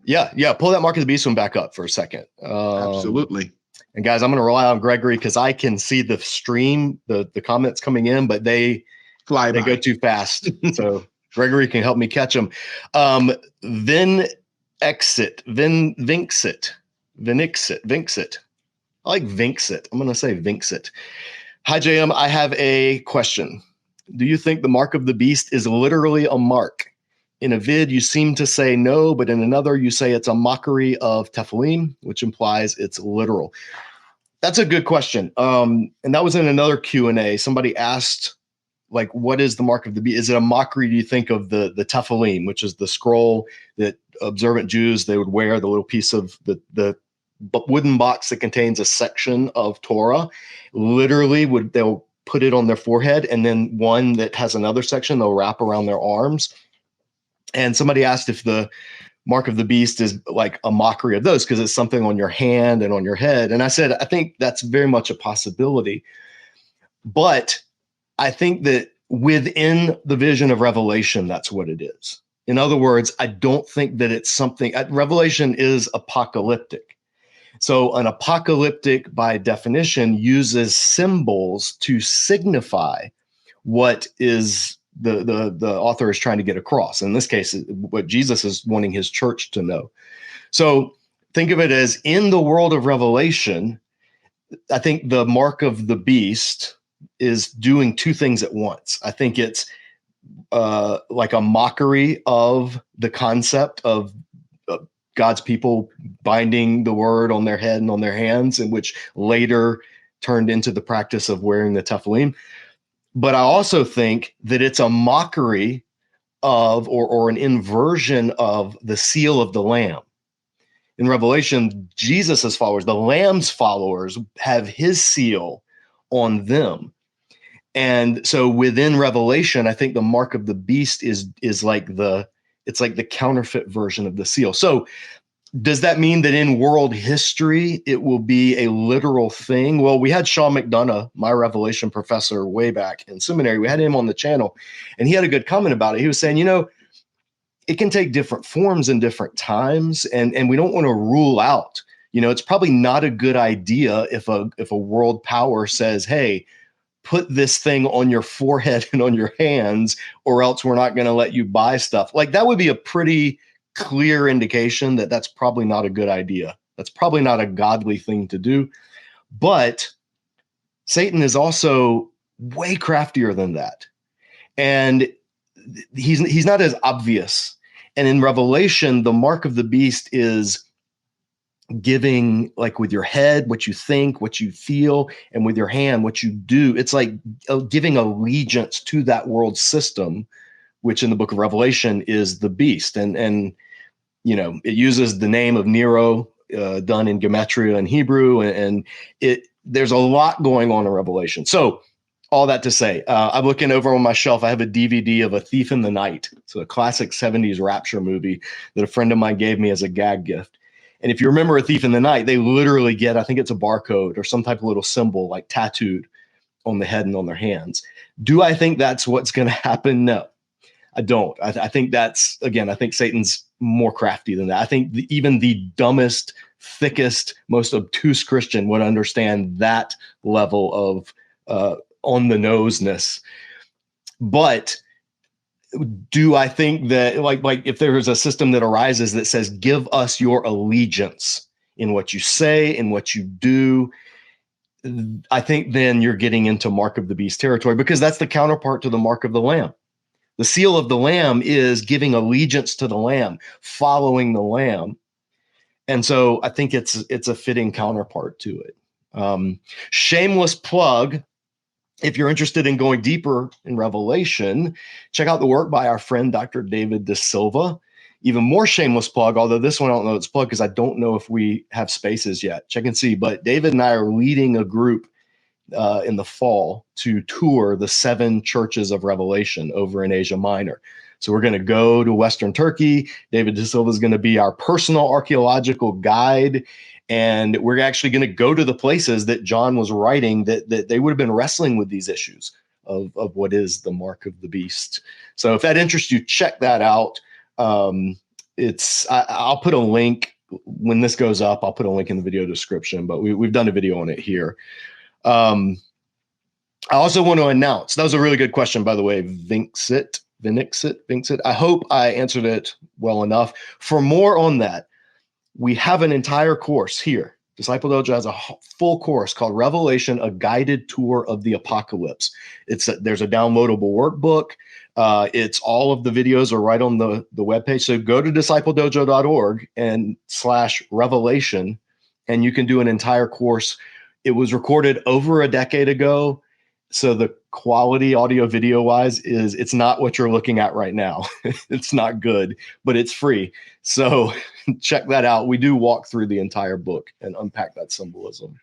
Yeah. Pull that mark of the beast one back up for a second. Absolutely. And guys, I'm going to rely on Gregory because I can see the stream, the comments coming in, but they go too fast. So Gregory can help me catch them. Vinxit. I like Vinxit. I'm going to say Vinxit. Hi, JM. I have a question. Do you think the mark of the beast is literally a mark? In a vid, you seem to say no, but in another, you say it's a mockery of Tephilim, which implies it's literal. That's a good question. And that was in another Q&A. Somebody asked, like, what is the mark of the beast? Is it a mockery, do you think, of the Tephilim, which is the scroll that observant Jews, they would wear, the little piece of the wooden box that contains a section of Torah. Literally, they'll put it on their forehead, and then one that has another section they'll wrap around their arms. And somebody asked if the mark of the beast is like a mockery of those because it's something on your hand and on your head. And I said, I think that's very much a possibility. But I think that within the vision of Revelation, that's what it is. In other words, I don't think that it's something, Revelation is apocalyptic. So an apocalyptic, by definition, uses symbols to signify what is the author is trying to get across. In this case, what Jesus is wanting his church to know. So think of it as in the world of Revelation, I think the mark of the beast is doing two things at once. I think it's like a mockery of the concept of God's people binding the word on their head and on their hands, and which later turned into the practice of wearing the Tephilim. But I also think that it's a mockery of, or an inversion of, the seal of the Lamb. In Revelation, Jesus's followers, the Lamb's followers, have his seal on them. And so within Revelation, I think the mark of the beast is like it's like the counterfeit version of the seal. So does that mean that in world history, it will be a literal thing? Well, we had Sean McDonough, my Revelation professor way back in seminary. We had him on the channel, and he had a good comment about it. He was saying, it can take different forms in different times, and we don't want to rule out. It's probably not a good idea if a world power says, hey, put this thing on your forehead and on your hands, or else we're not going to let you buy stuff. Like, that would be a pretty clear indication that that's probably not a good idea. That's probably not a godly thing to do. But Satan is also way craftier than that. And he's not as obvious. And in Revelation, the mark of the beast is giving, like, with your head, what you think, what you feel, and with your hand, what you do. It's like giving allegiance to that world system, which in the book of Revelation is the beast. And it uses the name of Nero done in Gematria in Hebrew. And there's a lot going on in Revelation. So all that to say, I'm looking over on my shelf. I have a DVD of A Thief in the Night. It's a classic 70s rapture movie that a friend of mine gave me as a gag gift. And if you remember A Thief in the Night, they literally get, I think it's a barcode or some type of little symbol, like tattooed on the head and on their hands. Do I think that's what's going to happen? No, I don't. I think that's, again, I think Satan's more crafty than that. I think even the dumbest, thickest, most obtuse Christian would understand that level of on the noseness. But do I think that, like if there is a system that arises that says, give us your allegiance in what you say and what you do, I think then you're getting into mark of the beast territory, because that's the counterpart to the mark of the Lamb. The seal of the Lamb is giving allegiance to the Lamb, following the Lamb. And so I think it's a fitting counterpart to it. Shameless plug. If you're interested in going deeper in Revelation, check out the work by our friend, Dr. David De Silva. Even more shameless plug, although this one I don't know it's plug because I don't know if we have spaces yet. Check and see. But David and I are leading a group in the fall to tour the 7 churches of Revelation over in Asia Minor. So we're going to go to Western Turkey. David De Silva is going to be our personal archaeological guide. And we're actually going to go to the places that John was writing that they would have been wrestling with these issues of what is the mark of the beast. So if that interests you, check that out. I'll put a link when this goes up. I'll put a link in the video description, but we've done a video on it here. I also want to announce, that was a really good question, by the way, Vinxit. I hope I answered it well enough. For more on that, we have an entire course here. Disciple Dojo has a full course called Revelation, a guided tour of the apocalypse. There's a downloadable workbook. It's all of the videos are right on the webpage. So go to discipledojo.org and /revelation, and you can do an entire course. It was recorded over a decade ago. So the quality audio video wise it's not what you're looking at right now. It's not good, but it's free. So check that out. We do walk through the entire book and unpack that symbolism.